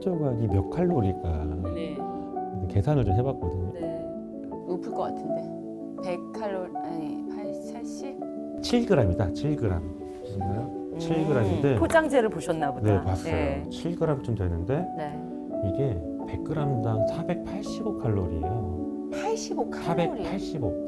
조각이 몇 칼로리가 네. 계산을 좀 해봤거든요. 네. 높을 것 같은데. 100칼로리 아니 80? 7g이다. 7g. 7g인데 포장재를 보셨나 보다. 네, 봤어요. 네. 7g쯤 되는데 네. 이게 100g당 485칼로리예요. 85칼로리. 485.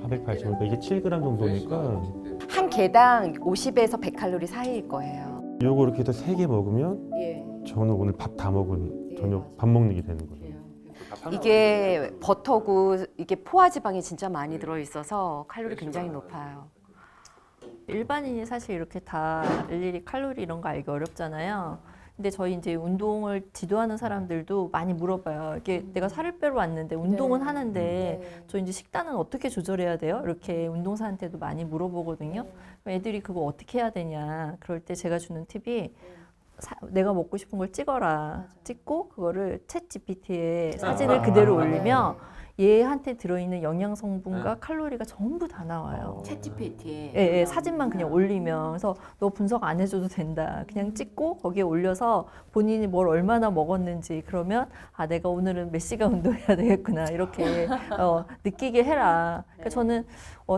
그러니까 이게 7g 정도니까 한 개당 50에서 100칼로리 사이일 거예요. 요거 이렇게 해서 3개 먹으면 예. 저는 오늘 밥 다 먹은 저녁 밥 먹는 게 되는 거예요. 이게 버터고 이게 포화지방이 진짜 많이 들어 있어서 칼로리 굉장히 높아요. 일반인이 사실 이렇게 다 일일이 칼로리 이런 거 알기 어렵잖아요. 근데 저희 이제 운동을 지도하는 사람들도 많이 물어봐요. 이게 내가 살을 빼러 왔는데 운동은 하는데 저 이제 식단은 어떻게 조절해야 돼요? 이렇게 운동사한테도 많이 물어보거든요. 그럼 애들이 그거 어떻게 해야 되냐. 그럴 때 제가 주는 팁이 내가 먹고 싶은 걸 찍어라. 찍고 그거를 챗 GPT에 사진을 그대로 올리면 얘한테 들어있는 영양 성분과 칼로리가 전부 다 나와요. 챗GPT에. 예, 사진만 그냥 올리면. 그래서 너 분석 안 해줘도 된다. 그냥 찍고 거기에 올려서 본인이 뭘 얼마나 먹었는지 그러면 아 내가 오늘은 몇 시간 운동해야 되겠구나 이렇게 느끼게 해라. 그러니까 저는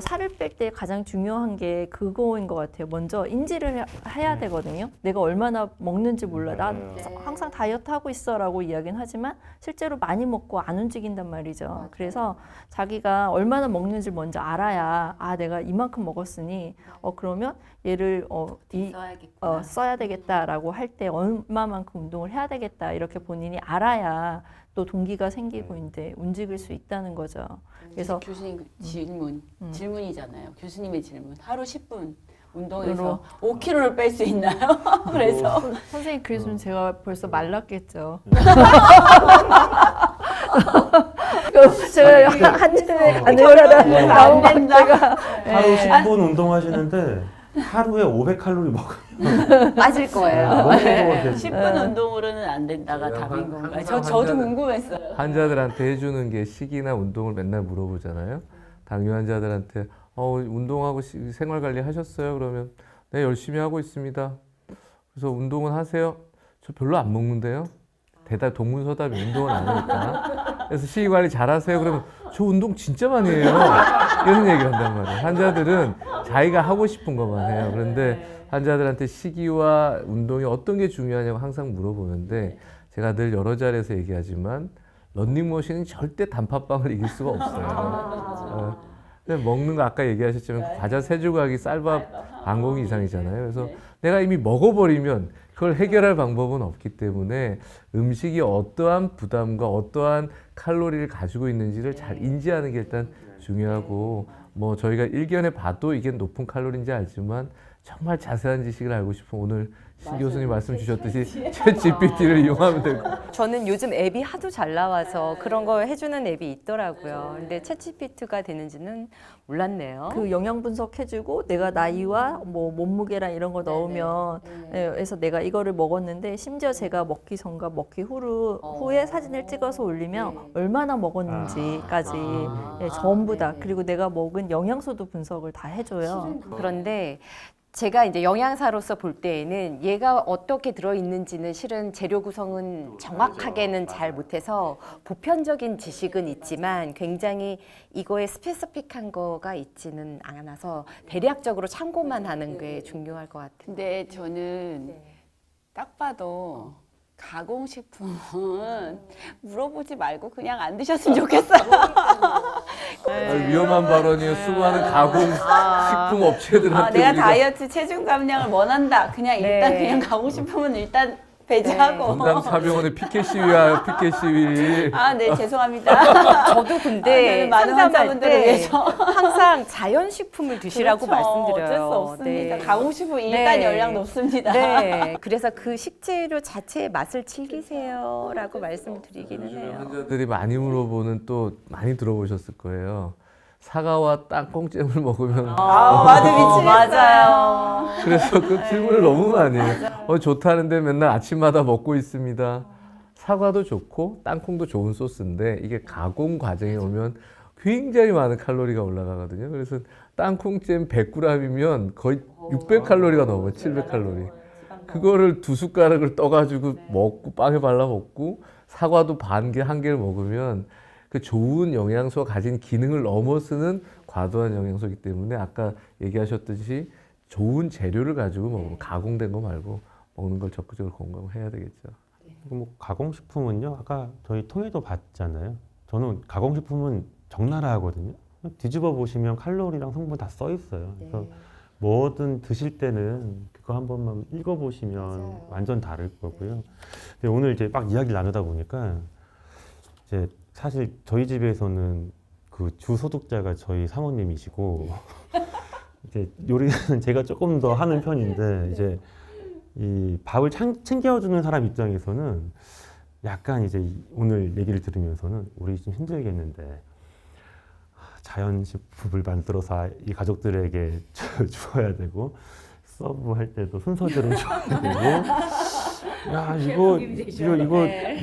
살을 뺄 때 가장 중요한 게 그거인 것 같아요. 먼저 인지를 해야 되거든요. 내가 얼마나 먹는지 몰라. 나 항상 다이어트 하고 있어라고 이야기는 하지만 실제로 많이 먹고 안 움직인단 말이죠. 그래서 자기가 얼마나 먹는지 먼저 알아야 아 내가 이만큼 먹었으니 그러면 얘를 써야 되겠다라고 할 때 얼마만큼 운동을 해야 되겠다 이렇게 본인이 알아야 또 동기가 생기고 이제 움직일 수 있다는 거죠. 그래서 교수님 질문이잖아요. 교수님의 질문. 하루 10분 운동해서 5kg를 뺄 수 있나요? 그래서 선생님 그랬으면 제가 벌써 말랐겠죠. 제가 한 잔에 안 된다. 하루 10분 운동하시는데 하루에 500칼로리 먹으면 맞을 거예요. 너무 좋아요. 10분 운동으로는 안 된다가 답인 건가요? 저도 궁금했어요. 환자들한테 해주는 게 식이나 운동을 맨날 물어보잖아요. 당뇨 환자들한테 운동하고 생활 관리 하셨어요? 그러면 네 열심히 하고 있습니다. 그래서 운동은 하세요? 저 별로 안 먹는데요. 대답 동문서답이 운동을 안 하니까. 그래서 식이 관리 잘하세요? 그러면 저 운동 진짜 많이 해요. 이런 얘기를 한단 말이에요. 환자들은 자기가 하고 싶은 것만 해요. 그런데 환자들한테 식이와 운동이 어떤 게 중요하냐고 항상 물어보는데 제가 늘 여러 자리에서 얘기하지만 런닝머신은 절대 단팥빵을 이길 수가 없어요. 근데 먹는 거 아까 얘기하셨지만 과자 3조각이 쌀밥 반 공기 이상이잖아요. 그래서 내가 이미 먹어버리면 그걸 해결할 방법은 없기 때문에 음식이 어떠한 부담과 어떠한 칼로리를 가지고 있는지를 잘 인지하는 게 일단 중요하고 뭐 저희가 일견에 봐도 이게 높은 칼로리인지 알지만 정말 자세한 지식을 알고 싶으면 오늘 신 교수님 말씀 주셨듯이 챗 GPT를 이용하면 되고 저는 요즘 앱이 하도 잘 나와서 그런 거 해주는 앱이 있더라고요. 근데 챗GPT가 되는지는 몰랐네요. 그 영양 분석해주고 내가 나이와 뭐 몸무게랑 이런 거 넣으면 그래서 내가 이거를 먹었는데 심지어 제가 먹기 전과 먹기 후에 사진을 찍어서 올리면 얼마나 먹었는지까지 전부 다 그리고 내가 먹은 영양소도 분석을 다 해줘요. 그런데 제가 이제 영양사로서 볼 때에는 얘가 어떻게 들어있는지는 실은 재료 구성은 정확하게는 잘 못해서 보편적인 지식은 있지만 굉장히 이거에 스페시픽한 거가 있지는 않아서 대략적으로 참고만 하는 게 중요할 것 같아요. 근데 저는 딱 봐도 가공식품은 물어보지 말고 그냥 안 드셨으면 좋겠어요. 위험한 발언이에요. 수많은 가공식품 업체들한테 내가 우리가 다이어트 체중 감량을 원한다. 그냥 일단 네. 그냥 가공식품은 일단 배제하고. 전담사병원의 피켓 시위야 피켓 시위. 네 죄송합니다. 저도 근데 저는 많은 상담할 환자분들을 때 위해서 항상 자연식품을 드시라고 그렇죠. 말씀드려요. 어쩔 수 없습니다. 네. 가공식품 일단 네. 열량 높습니다. 네, 그래서 그 식재료 자체의 맛을 즐기세요라고 말씀을 드리기는 해요. 환자들이 많이 물어보는 또 많이 들어보셨을 거예요. 사과와 땅콩잼을 먹으면 맞아 미치겠어요. 그래서 그 질문을 너무 많이 해요. 좋다는데 맨날 아침마다 먹고 있습니다. 사과도 좋고 땅콩도 좋은 소스인데 이게 가공 과정에 오면 굉장히 많은 칼로리가 올라가거든요. 그래서 땅콩잼 100g이면 거의 600칼로리가 넘어요. 700칼로리. 그거를 2숟가락을 떠가지고 먹고 빵에 발라 먹고 사과도 한 개를 먹으면 그 좋은 영양소가 가진 기능을 넘어서는 과도한 영양소이기 때문에 아까 얘기하셨듯이 좋은 재료를 가지고 먹으면 가공된 거 말고 먹는 걸 적극적으로 건강해야 되겠죠. 뭐 가공식품은요. 아까 저희 통에도 봤잖아요. 저는 가공식품은 적나라하거든요. 뒤집어 보시면 칼로리랑 성분 다 써 있어요. 그래서 뭐든 드실 때는 그거 한 번만 읽어보시면 완전 다를 거고요. 근데 오늘 이제 막 이야기를 나누다 보니까 이제 사실 저희 집에서는 그 주 소득자가 저희 사모님이시고 이제 요리는 제가 조금 더 하는 편인데 이제 이 밥을 챙겨주는 사람 입장에서는 약간 이제 오늘 얘기를 들으면서는 우리 좀 힘들겠는데 자연식품을 만들어서 이 가족들에게 주어야 되고 서브할 때도 순서대로 줘야 되고 야 이거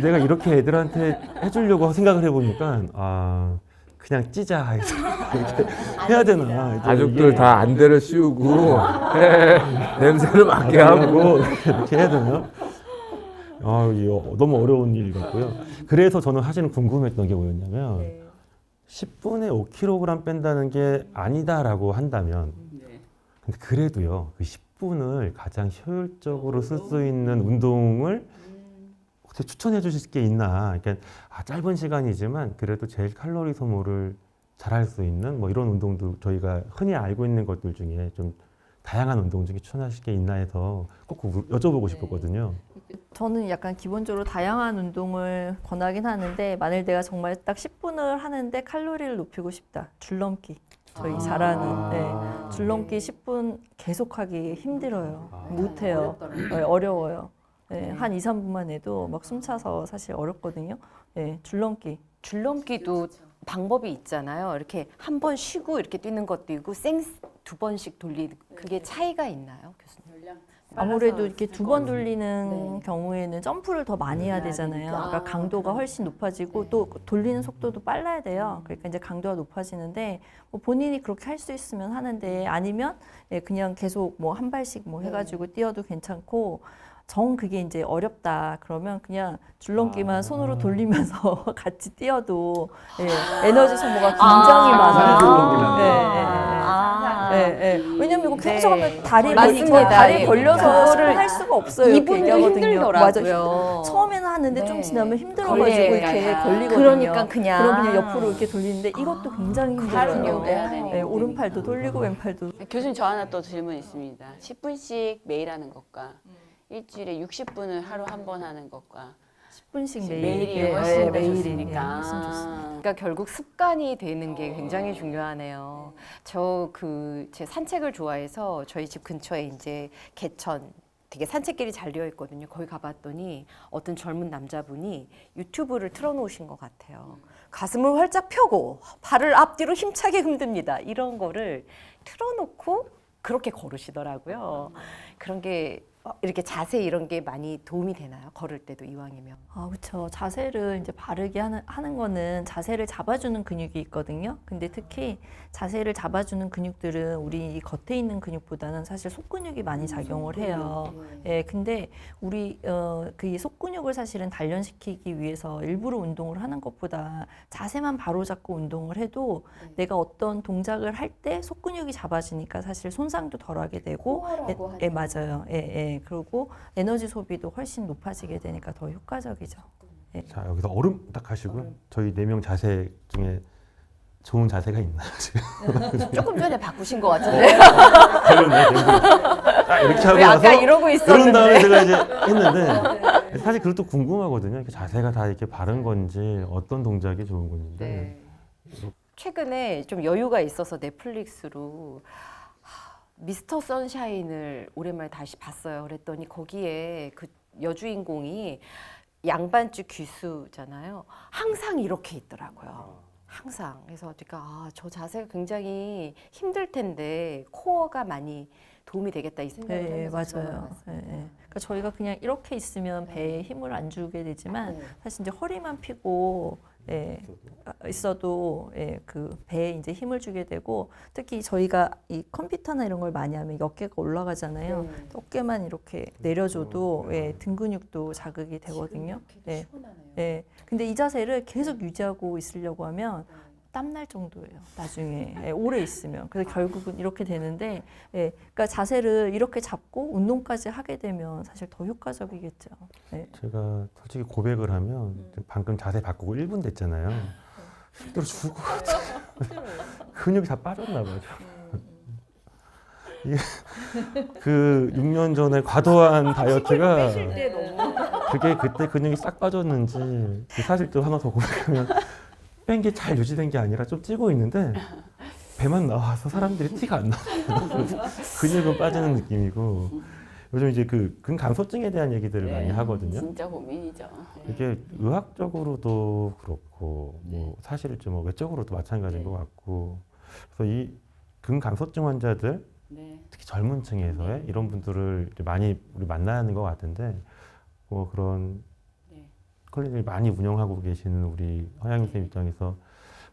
내가 이렇게 애들한테 해주려고 생각을 해보니까 아 그냥 찌자 이렇게 해야 되나 이제 가족들 이게 다 안대를 씌우고 냄새를 맡게 하고 이렇게 해야 되나? 아 이거 너무 어려운 일 같고요. 그래서 저는 사실은 궁금했던 게 뭐였냐면 10분에 5kg 뺀다는 게 아니다라고 한다면 근데 그래도요 그 10분을 가장 효율적으로 쓸 수 있는 운동을 어떻게 추천해 주실 게 있나? 그러니까 짧은 시간이지만 그래도 제일 칼로리 소모를 잘할 수 있는 뭐 이런 운동도 저희가 흔히 알고 있는 것들 중에 좀 다양한 운동 중에 추천하실 게 있나 해서 꼭 여쭤보고 싶었거든요. 저는 약간 기본적으로 다양한 운동을 권하긴 하는데 만일 내가 정말 딱 10분을 하는데 칼로리를 높이고 싶다. 줄넘기. 저희 잘하는 줄넘기 10분 계속하기 힘들어요. 못해요. 어려워요. 네, 한 2, 3분만 해도 막 숨차서 사실 어렵거든요. 네, 줄넘기. 줄넘기도 방법이 있잖아요. 이렇게 한 번 쉬고 이렇게 뛰는 것도 있고 생 2번씩 돌리는 그게 차이가 있나요, 교수님? 아무래도 이렇게 2번 돌리는 경우에는 점프를 더 많이 해야 되잖아요. 그러니까 강도가 훨씬 높아지고 또 돌리는 속도도 빨라야 돼요. 그러니까 이제 강도가 높아지는데 뭐 본인이 그렇게 할 수 있으면 하는데 아니면 그냥 계속 뭐 한 발씩 뭐 해가지고 뛰어도 괜찮고 정 그게 이제 어렵다 그러면 그냥 줄넘기만 손으로 돌리면서 같이 뛰어도 에너지 소모가 굉장히 많아요. 왜냐면 이거 계속 하면 다리 맞습니다. 다리 걸려서 그거를 할 수가 없어요. 이렇게 2분도 얘기하거든요. 힘들더라고요. 맞아요. 처음에는 하는데 좀 지나면 힘들어가지고 걸려요. 이렇게 걸리거든요. 그러니까 그냥. 그럼 그냥 옆으로 이렇게 돌리는데 이것도 굉장히 힘들어요. 해야 되니까. 오른팔도 돌리고 왼팔도. 교수님 저 하나 또 질문 있습니다. 10분씩 매일 하는 것과 일주일에 60분을 하루 한 번 하는 것과 10분씩 매일이 훨씬 더 매일이 좋으니까. 훨씬 좋습니다. 그러니까 결국 습관이 되는 게 굉장히 중요하네요. 저 제 산책을 좋아해서 저희 집 근처에 이제 개천 되게 산책길이 잘 되어 있거든요. 거기 가봤더니 어떤 젊은 남자분이 유튜브를 틀어놓으신 것 같아요. 가슴을 활짝 펴고 발을 앞뒤로 힘차게 흔듭니다. 이런 거를 틀어놓고 그렇게 걸으시더라고요. 그런 게 이렇게 자세 이런 게 많이 도움이 되나요? 걸을 때도 이왕이면. 그렇죠. 자세를 이제 바르게 하는 거는 자세를 잡아주는 근육이 있거든요. 근데 특히 자세를 잡아주는 근육들은 우리 이 겉에 있는 근육보다는 사실 속근육이 많이 작용을 해요. 근데 우리 그 속근육을 사실은 단련시키기 위해서 일부러 운동을 하는 것보다 자세만 바로 잡고 운동을 해도 내가 어떤 동작을 할 때 속근육이 잡아지니까 사실 손상도 덜하게 되고, 맞아요. 그리고 에너지 소비도 훨씬 높아지게 되니까 더 효과적이죠. 자 여기서 얼음 딱 하시고요. 저희 4명 자세 중에 좋은 자세가 있나요 지금? 조금 전에 바꾸신 것 같은데. 이렇게 하고 왜 아까 나서 이러고 그런 있었는데. 다음에 제가 이제 했는데 사실 그것도 궁금하거든요. 이렇게 자세가 다 이렇게 바른 건지 어떤 동작이 좋은 건지. 최근에 좀 여유가 있어서 넷플릭스로 미스터 선샤인을 오랜만에 다시 봤어요. 그랬더니 거기에 그 여주인공이 양반집 귀수잖아요. 항상 이렇게 있더라고요. 항상. 그래서 제가 저 자세가 굉장히 힘들 텐데 코어가 많이 도움이 되겠다 이 생각을 하면서 맞아요. 그러니까 저희가 그냥 이렇게 있으면 배에 힘을 안 주게 되지만 사실 이제 허리만 펴고 예, 있어도 예, 그 배에 이제 힘을 주게 되고 특히 저희가 이 컴퓨터나 이런 걸 많이 하면 어깨가 올라가잖아요. 어깨만 이렇게 내려줘도 예, 등 근육도 자극이 되거든요. 예, 예. 근데 이 자세를 계속 유지하고 있으려고 하면 땀날 정도예요. 나중에 예, 오래 있으면. 그래서 결국은 이렇게 되는데, 예, 그러니까 자세를 이렇게 잡고 운동까지 하게 되면 사실 더 효과적이겠죠. 예. 제가 솔직히 고백을 하면 방금 자세 바꾸고 1분 됐잖아요. 힘들어 죽을 것 같아요. 근육이 다 빠졌나 봐요. 이게 그 6년 전에 과도한 다이어트가 그게 그때 근육이 싹 빠졌는지 사실 또 하나 더 고백하면 뺀 게 잘 유지된 게 아니라 좀 찌고 있는데 배만 나와서 사람들이 티가 안 나요. 근육은 빠지는 느낌이고 요즘 이제 그 근감소증에 대한 얘기들을 많이 하거든요. 진짜 고민이죠. 이게 의학적으로도 그렇고 뭐 사실 좀 외적으로도 마찬가지인 것 같고 그래서 이 근감소증 환자들 네. 특히 젊은 층에서의 이런 분들을 이제 많이 우리 만나는 것 같은데 뭐 그런 네. 클리닉을 많이 운영하고 계시는 우리 허양 선생님 입장에서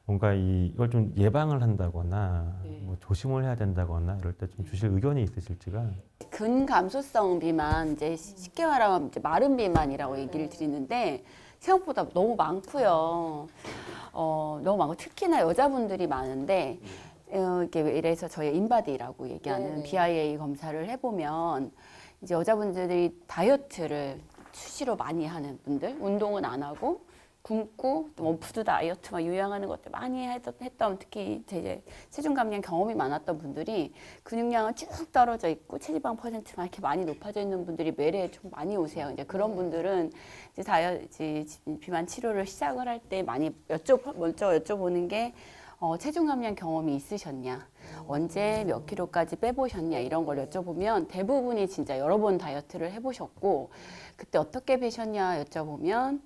뭔가 이걸 좀 예방을 한다거나 네. 뭐 조심을 해야 된다거나 이럴 때 좀 주실 의견이 있으실지가 근감소성 비만 이제 쉽게 말하면 이제 마른 비만이라고 얘기를 드리는데 생각보다 너무 많고요. 너무 많고 특히나 여자분들이 많은데 이게 이래서 저희 인바디라고 얘기하는 BIA 검사를 해보면 이제 여자분들이 다이어트를 수시로 많이 하는 분들, 운동은 안 하고 굶고 또 푸드 다이어트 막 유행하는 것들 많이 했던 특히 이제 체중 감량 경험이 많았던 분들이 근육량은 쭉 떨어져 있고 체지방 퍼센트만 이렇게 많이 높아져 있는 분들이 매래에 좀 많이 오세요. 이제 그런 분들은 이제 비만 치료를 시작을 할 때 많이 먼저 여쭤보는 게 체중 감량 경험이 있으셨냐, 언제 몇 킬로까지 빼보셨냐 이런 걸 여쭤보면 대부분이 진짜 여러 번 다이어트를 해보셨고 그때 어떻게 빼셨냐 여쭤보면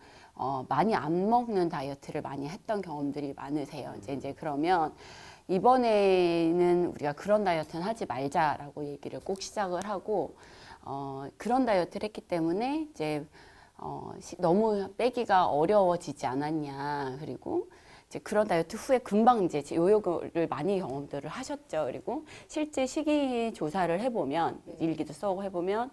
많이 안 먹는 다이어트를 많이 했던 경험들이 많으세요. 이제 그러면 이번에는 우리가 그런 다이어트는 하지 말자라고 얘기를 꼭 시작을 하고 그런 다이어트를 했기 때문에 이제 너무 빼기가 어려워지지 않았냐 그리고 이제 그런 다이어트 후에 금방 이제 요요를 많이 경험들을 하셨죠. 그리고 실제 식이 조사를 해보면 일기도 써고 해보면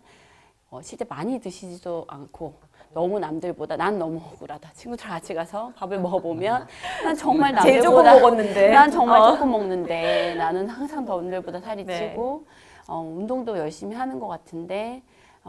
실제 많이 드시지도 않고 너무 남들보다 난 너무 억울하다. 친구들 같이 가서 밥을 먹어보면 난 정말 제일 조금 남들보다 먹었는데. 난 정말 조금 먹는데 나는 항상 남들보다 살이 네. 찌고 운동도 열심히 하는 것 같은데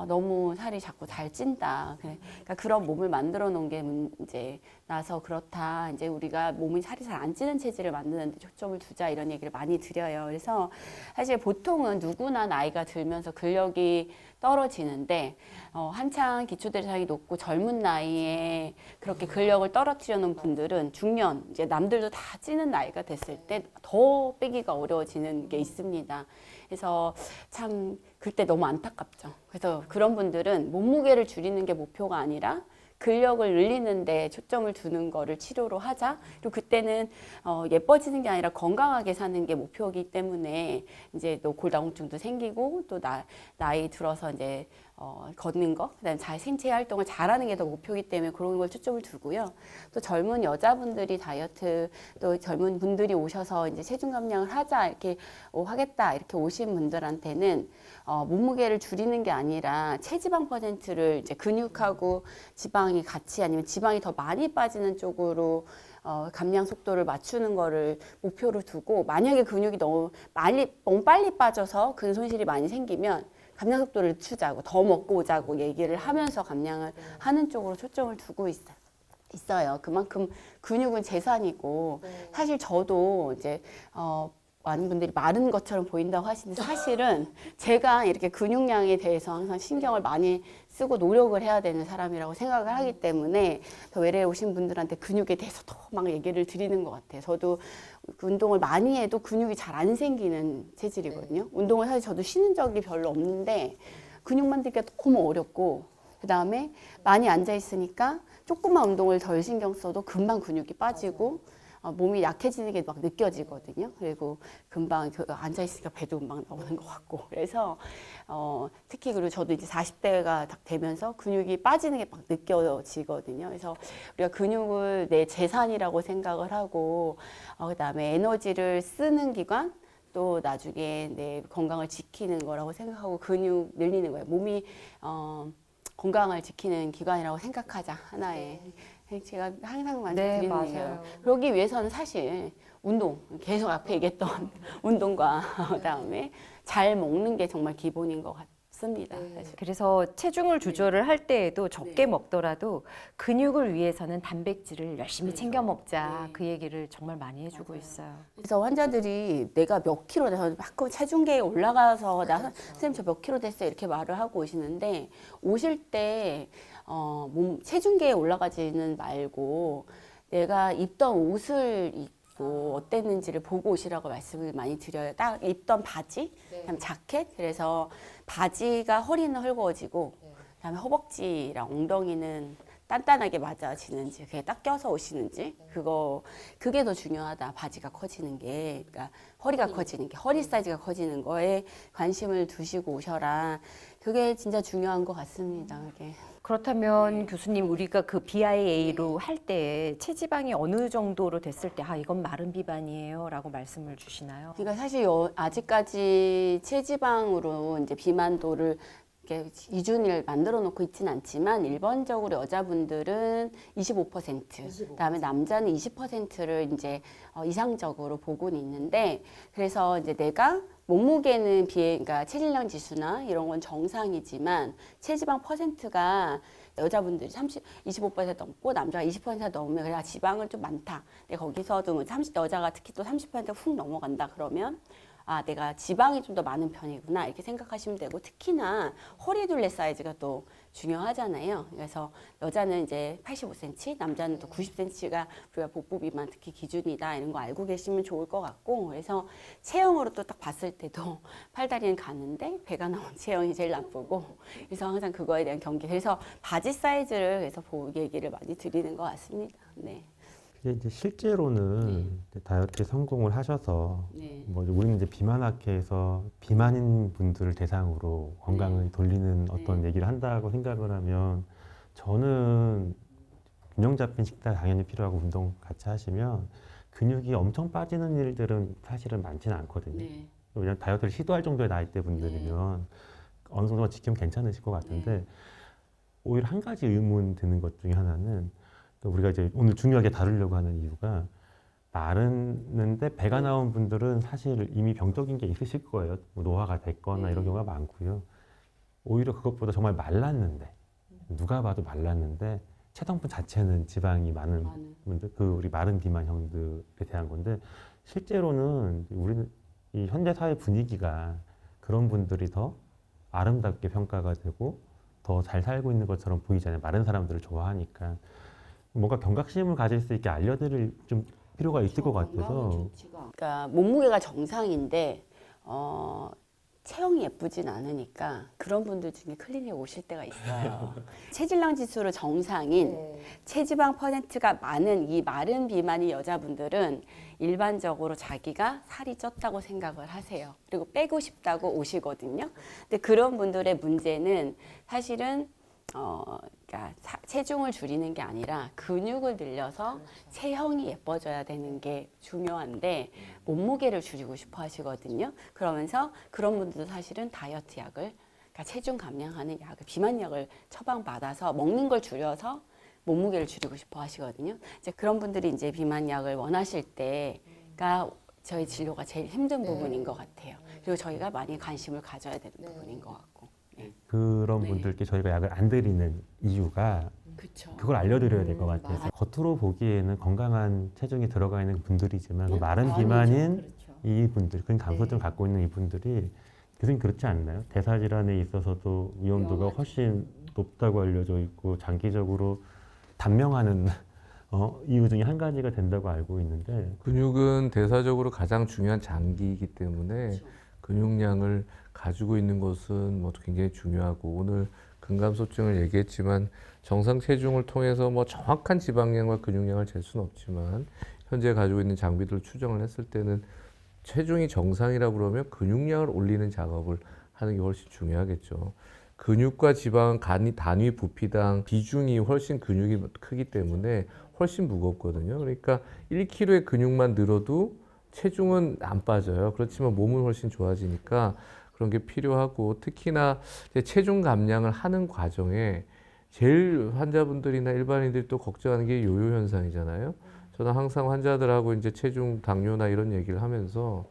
너무 살이 자꾸 잘 찐다. 그러니까 그런 몸을 만들어 놓은 게 문제 나서 그렇다. 이제 우리가 몸이 살이 잘 안 찌는 체질을 만드는데 초점을 두자 이런 얘기를 많이 드려요. 그래서 사실 보통은 누구나 나이가 들면서 근력이 떨어지는데 한창 기초대사량이 높고 젊은 나이에 그렇게 근력을 떨어뜨려놓은 분들은 중년 이제 남들도 다 찌는 나이가 됐을 때 더 빼기가 어려워지는 게 있습니다. 그래서 참 그때 너무 안타깝죠. 그래서 그런 분들은 몸무게를 줄이는 게 목표가 아니라 근력을 늘리는 데 초점을 두는 거를 치료로 하자. 그리고 그때는 예뻐지는 게 아니라 건강하게 사는 게 목표이기 때문에 이제 또 골다공증도 생기고 또 나이 들어서 이제 걷는 거, 그다음에 잘 생체 활동을 잘하는 게 더 목표이기 때문에 그런 걸 초점을 두고요. 또 젊은 여자분들이 다이어트, 또 젊은 분들이 오셔서 이제 체중 감량을 하자 이렇게 하겠다 이렇게 오신 분들한테는 몸무게를 줄이는 게 아니라 체지방 퍼센트를 이제 근육하고 지방이 같이 아니면 지방이 더 많이 빠지는 쪽으로 감량 속도를 맞추는 거를 목표로 두고 만약에 근육이 너무 빨리 빠져서 근손실이 많이 생기면 감량 속도를 늦추자고 더 먹고 오자고 얘기를 하면서 감량을 하는 쪽으로 초점을 두고 있어요. 그만큼 근육은 재산이고 사실 저도 이제 많은 분들이 마른 것처럼 보인다고 하시는데 사실은 제가 이렇게 근육량에 대해서 항상 신경을 많이 쓰고 노력을 해야 되는 사람이라고 생각을 하기 때문에 더 외래에 오신 분들한테 근육에 대해서 더 막 얘기를 드리는 것 같아요. 저도 운동을 많이 해도 근육이 잘 안 생기는 체질이거든요. 운동을 사실 저도 쉬는 적이 별로 없는데 근육 만들기가 너무 어렵고 그 다음에 많이 앉아 있으니까 조금만 운동을 덜 신경 써도 금방 근육이 빠지고 몸이 약해지는 게 막 느껴지거든요. 그리고 금방 앉아 있으니까 배도 금방 나오는 것 같고 그래서 특히 그리고 저도 이제 40대가 딱 되면서 근육이 빠지는 게 막 느껴지거든요. 그래서 우리가 근육을 내 재산이라고 생각을 하고 그다음에 에너지를 쓰는 기관 또 나중에 내 건강을 지키는 거라고 생각하고 근육 늘리는 거예요. 몸이 건강을 지키는 기관이라고 생각하자 하나의. 제가 항상 말씀드리는 맞아요. 얘기예요. 그러기 위해서는 사실 운동, 계속 앞에 얘기했던 운동과 그다음에 잘 먹는 게 정말 기본인 것 같습니다. 사실. 그래서 체중을 조절을 할 때에도 적게 먹더라도 근육을 위해서는 단백질을 열심히 챙겨 먹자. 그 얘기를 정말 많이 해주고 있어요. 그래서 환자들이 내가 몇 킬로 돼서 자꾸 체중계에 올라가서 나 선생님 저 몇 킬로 됐어요 이렇게 말을 하고 오시는데 오실 때 몸 체중계에 올라가지는 말고 내가 입던 옷을 입고 어땠는지를 보고 오시라고 말씀을 많이 드려요. 딱 입던 바지, 그다음에 자켓. 그래서 바지가 허리는 헐거워지고 그다음에 허벅지랑 엉덩이는 단단하게 맞아지는지 그게 딱 껴서 오시는지 그게 더 중요하다. 바지가 커지는 게 그러니까 허리가 커지는 게 허리 사이즈가 커지는 거에 관심을 두시고 오셔라. 그게 진짜 중요한 것 같습니다. 그게. 그렇다면 교수님 우리가 그 BIA로 할 때 체지방이 어느 정도로 됐을 때 이건 마른 비만이에요 라고 말씀을 주시나요? 그러니까 사실 아직까지 체지방으로 이제 비만도를 이렇게 기준을 만들어 놓고 있지는 않지만 일반적으로 여자분들은 25%, 그다음에 남자는 20%를 이제 이상적으로 보고는 있는데 그래서 이제 내가 몸무게는 그러니까 체질량 지수나 이런 건 정상이지만 체지방 퍼센트가 여자분들이 25% 넘고 남자가 20% 넘으면 그래 지방은 좀 많다. 근데 거기서도 뭐 여자가 특히 또 30%훅 넘어간다 그러면 내가 지방이 좀 더 많은 편이구나 이렇게 생각하시면 되고 특히나 허리둘레 사이즈가 또 중요하잖아요. 그래서 여자는 이제 85cm, 남자는 또 90cm가 우리가 복부 비만 특히 기준이다 이런 거 알고 계시면 좋을 것 같고 그래서 체형으로 또 딱 봤을 때도 팔다리는 가는데 배가 나온 체형이 제일 나쁘고 그래서 항상 그거에 대한 경계. 그래서 바지 사이즈를 그래서 얘기를 많이 드리는 것 같습니다. 네. 그게 이제 실제로는 이제 다이어트에 성공을 하셔서 네. 뭐 우리는 이제 비만학회에서 비만인 분들을 대상으로 건강을 돌리는 어떤 얘기를 한다고 생각을 하면 저는 균형 잡힌 식단 당연히 필요하고 운동 같이 하시면 근육이 엄청 빠지는 일들은 사실은 많지는 않거든요. 네. 왜냐하면 다이어트를 시도할 정도의 나이대 분들이면 어느 정도 지키면 괜찮으실 것 같은데 오히려 한 가지 의문 드는 것 중에 하나는 또 우리가 이제 오늘 중요하게 다루려고 하는 이유가 마르는데 배가 나온 분들은 사실 이미 병적인 게 있으실 거예요. 뭐 노화가 됐거나 이런 경우가 많고요. 오히려 그것보다 정말 말랐는데 누가 봐도 말랐는데 체성분 자체는 지방이 많은 분들, 우리 마른 비만형들에 대한 건데 실제로는 우리는 이 현대 사회 분위기가 그런 분들이 더 아름답게 평가가 되고 더 잘 살고 있는 것처럼 보이잖아요. 마른 사람들을 좋아하니까. 뭔가 경각심을 가질 수 있게 알려드릴 좀 필요가 있을 것 같아서. 그러니까 몸무게가 정상인데 체형이 예쁘진 않으니까 그런 분들 중에 클리닉에 오실 때가 있어요. 체질량 지수로 정상인 체지방 퍼센트가 많은 이 마른 비만이 여자분들은 일반적으로 자기가 살이 쪘다고 생각을 하세요. 그리고 빼고 싶다고 오시거든요. 근데 그런 분들의 문제는 사실은 그러니까 체중을 줄이는 게 아니라 근육을 늘려서 체형이 예뻐져야 되는 게 중요한데 몸무게를 줄이고 싶어 하시거든요. 그러면서 그런 분들도 사실은 다이어트 약을 그러니까 체중 감량하는 약을 비만약을 처방받아서 먹는 걸 줄여서 몸무게를 줄이고 싶어 하시거든요. 이제 그런 분들이 이제 비만약을 원하실 때가 저희 진료가 제일 힘든 부분인 것 같아요. 그리고 저희가 많이 관심을 가져야 되는 부분인 것 같고. 그런 분들께 저희가 약을 안 드리는 이유가 그걸 알려드려야 될 것 같아서 겉으로 보기에는 건강한 체중이 들어가 있는 분들이지만 그 마른 비만인 이분들, 그런 감소증 갖고 있는 이분들이 교수님 그렇지 않나요? 대사질환에 있어서도 위험도가 훨씬 높다고 알려져 있고 장기적으로 단명하는 이유 중에 한 가지가 된다고 알고 있는데 근육은 대사적으로 가장 중요한 장기이기 때문에 근육량을 가지고 있는 것은 뭐 굉장히 중요하고 오늘 근감소증을 얘기했지만 정상 체중을 통해서 뭐 정확한 지방량과 근육량을 잴 수는 없지만 현재 가지고 있는 장비들을 추정을 했을 때는 체중이 정상이라고 그러면 근육량을 올리는 작업을 하는 게 훨씬 중요하겠죠. 근육과 지방은 단위 부피당 비중이 훨씬 근육이 크기 때문에 훨씬 무겁거든요. 그러니까 1kg의 근육만 늘어도 체중은 안 빠져요. 그렇지만 몸은 훨씬 좋아지니까 그런 게 필요하고, 특히나 이제 체중 감량을 하는 과정에 제일 환자분들이나 일반인들이 또 걱정하는 게 요요 현상이잖아요. 저는 항상 환자들하고 이제 체중, 당뇨나 이런 얘기를 하면서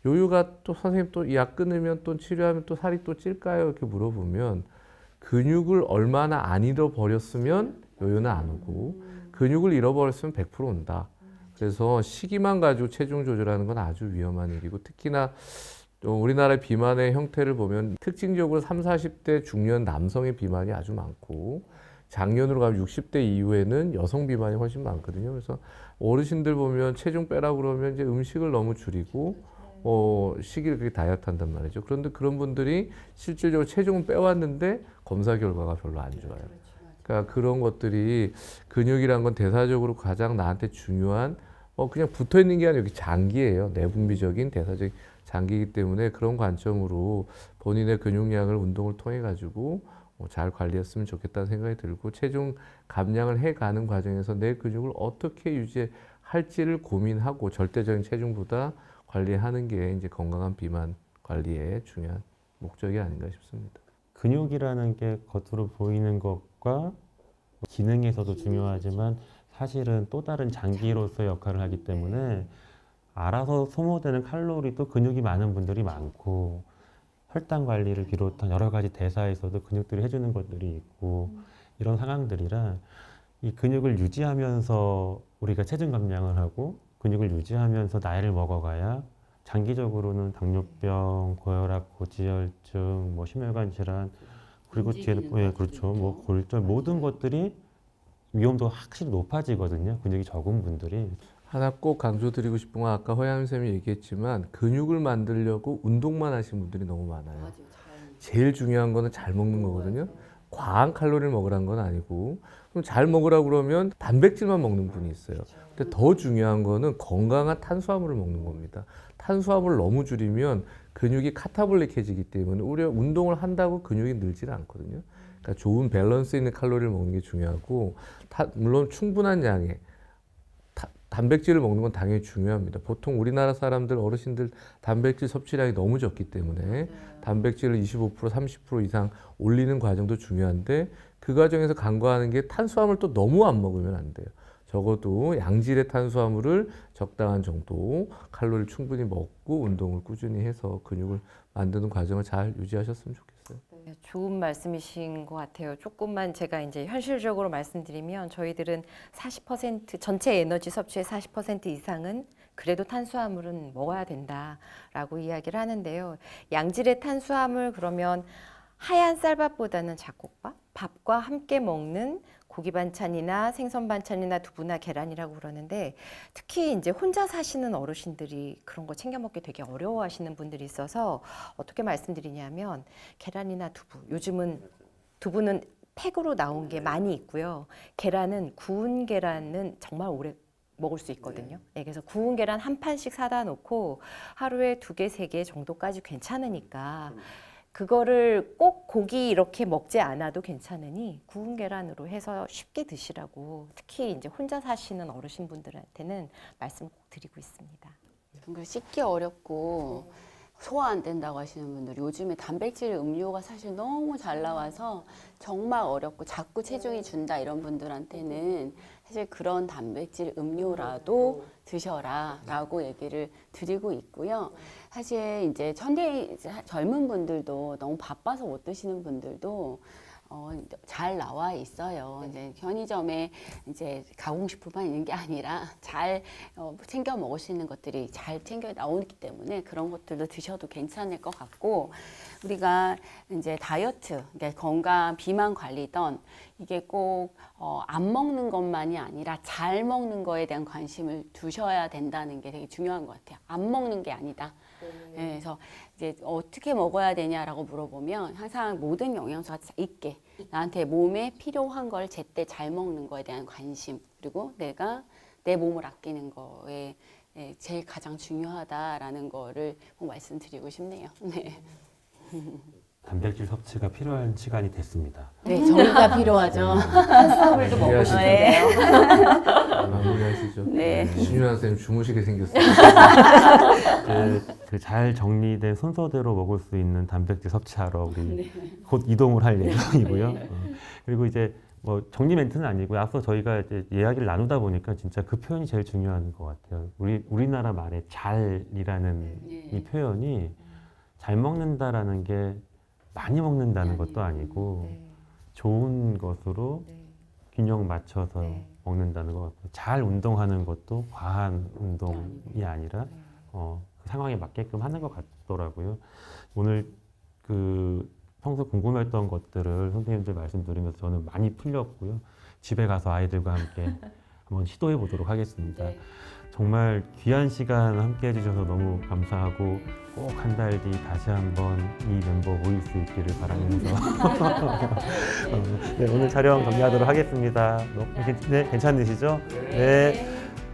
요요가 또 선생님 또 이 약 끊으면 또 치료하면 또 살이 또 찔까요? 이렇게 물어보면 근육을 얼마나 안 잃어버렸으면 요요는 안 오고 근육을 잃어버렸으면 100% 온다. 그래서 시기만 가지고 체중 조절하는 건 아주 위험한 일이고, 특히나 또 우리나라의 비만의 형태를 보면 특징적으로 30, 40대 중년 남성의 비만이 아주 많고 장년으로 가면 60대 이후에는 여성 비만이 훨씬 많거든요. 그래서 어르신들 보면 체중 빼라고 그러면 이제 음식을 너무 줄이고 시기를 그렇게 다이어트 한단 말이죠. 그런데 그런 분들이 실질적으로 체중은 빼왔는데 검사 결과가 별로 안 좋아요. 그러니까 그런 것들이 근육이란 건 대사적으로 가장 나한테 중요한 그냥 붙어 있는 게 아니라 여기 장기예요. 내분비적인 대사적인 장기이기 때문에 그런 관점으로 본인의 근육량을 운동을 통해 가지고 잘 관리했으면 좋겠다는 생각이 들고, 체중 감량을 해가는 과정에서 내 근육을 어떻게 유지할지를 고민하고 절대적인 체중보다 관리하는 게 이제 건강한 비만 관리의 중요한 목적이 아닌가 싶습니다. 근육이라는 게 겉으로 보이는 것과 기능에서도 중요하지만 사실은 또 다른 장기로서의 역할을 하기 때문에 알아서 소모되는 칼로리도 근육이 많은 분들이 많고, 혈당 관리를 비롯한 여러 가지 대사에서도 근육들이 해주는 것들이 있고, 이런 상황들이라 이 근육을 유지하면서 우리가 체중 감량을 하고 근육을 유지하면서 나이를 먹어가야 장기적으로는 당뇨병, 고혈압, 고지혈증, 심혈관 질환, 그리고 뒤에는 그렇죠. 골절, 모든 것들이 위험도가 확실히 높아지거든요. 근육이 적은 분들이. 하나 꼭 강조드리고 싶은 건 아까 허양 선생님이 얘기했지만 근육을 만들려고 운동만 하신 분들이 너무 많아요. 제일 중요한 거는 잘 먹는 거거든요. 과한 칼로리를 먹으라는 건 아니고, 그럼 잘 먹으라고 그러면 단백질만 먹는 분이 있어요. 근데 더 중요한 거는 건강한 탄수화물을 먹는 겁니다. 탄수화물을 너무 줄이면 근육이 카타볼릭해지기 때문에 오히려 운동을 한다고 근육이 늘지는 않거든요. 그러니까 좋은 밸런스 있는 칼로리를 먹는 게 중요하고, 물론 충분한 양의 단백질을 먹는 건 당연히 중요합니다. 보통 우리나라 사람들, 어르신들 단백질 섭취량이 너무 적기 때문에 단백질을 25%, 30% 이상 올리는 과정도 중요한데, 그 과정에서 간과하는 게 탄수화물도 너무 안 먹으면 안 돼요. 적어도 양질의 탄수화물을 적당한 정도 칼로리를 충분히 먹고 운동을 꾸준히 해서 근육을 만드는 과정을 잘 유지하셨으면 좋겠어요. 네, 좋은 말씀이신 것 같아요. 조금만 제가 이제 현실적으로 말씀드리면 저희들은 40% 전체 에너지 섭취의 40% 이상은 그래도 탄수화물은 먹어야 된다라고 이야기를 하는데요. 양질의 탄수화물 그러면 하얀 쌀밥보다는 잡곡밥, 밥과 함께 먹는 고기 반찬이나 생선 반찬이나 두부나 계란이라고 그러는데, 특히 이제 혼자 사시는 어르신들이 그런 거 챙겨 먹기 되게 어려워하시는 분들이 있어서 어떻게 말씀드리냐면, 계란이나 두부, 요즘은 두부는 팩으로 나온 게 많이 있고요. 계란은 구운 계란은 정말 오래 먹을 수 있거든요. 네, 그래서 구운 계란 한 판씩 사다 놓고 하루에 2개, 3개 정도까지 괜찮으니까 그거를 꼭 고기 이렇게 먹지 않아도 괜찮으니 구운 계란으로 해서 쉽게 드시라고, 특히 이제 혼자 사시는 어르신분들한테는 말씀을 꼭 드리고 있습니다. 그러니까 씻기 어렵고 소화 안 된다고 하시는 분들, 요즘에 단백질 음료가 사실 너무 잘 나와서 정말 어렵고 자꾸 체중이 준다 이런 분들한테는 사실 그런 단백질 음료라도 드셔라라고 얘기를 드리고 있고요. 사실 이제 젊은 분들도 너무 바빠서 못 드시는 분들도 잘 나와 있어요. 이제 편의점에 이제 가공식품만 있는 게 아니라 잘 챙겨 먹을 수 있는 것들이 잘 챙겨 나오기 때문에 그런 것들도 드셔도 괜찮을 것 같고, 우리가 이제 다이어트, 그러니까 건강 비만 관리던 이게 꼭 안 먹는 것만이 아니라 잘 먹는 거에 대한 관심을 두셔야 된다는 게 되게 중요한 것 같아요. 안 먹는 게 아니다. 네, 그래서 이제 어떻게 먹어야 되냐라고 물어보면 항상 모든 영양소가 있게 나한테 몸에 필요한 걸 제때 잘 먹는 거에 대한 관심, 그리고 내가 내 몸을 아끼는 거에 예, 제일 가장 중요하다라는 거를 꼭 말씀드리고 싶네요. 네. 단백질 섭취가 필요한 시간이 됐습니다. 네, 정리가 필요하죠. 탄수화물도 먹고 마무리하시죠. 싶은데요. 마무리하시죠. 네. 신유한 선생님 주무시게 생겼어요. 그 잘 정리된 순서대로 먹을 수 있는 단백질 섭취하러 우리 곧 이동을 할 예정이고요. 그리고 이제 뭐 정리 멘트는 아니고요. 앞서 저희가 이제 이야기를 나누다 보니까 진짜 그 표현이 제일 중요한 것 같아요. 우리나라 말에 잘이라는 이 표현이 잘 먹는다라는 게 많이 먹는다는 것도 아니고 좋은 것으로 균형 맞춰서 먹는다는 것 같고 잘 운동하는 것도 과한 운동이 아니라 그 상황에 맞게끔 하는 것 같더라고요. 오늘 그 평소 궁금했던 것들을 선생님들 말씀 들으면서 저는 많이 풀렸고요. 집에 가서 아이들과 함께 한번 시도해 보도록 하겠습니다. 정말 귀한 시간 함께 해주셔서 너무 감사하고 꼭 한 달 뒤 다시 한번 이 멤버 모일 수 있기를 바라면서 네, 오늘 촬영 정리하도록 하겠습니다. 네, 괜찮으시죠? 네.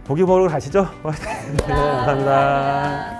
고기 먹으러 가시죠. 네, 감사합니다.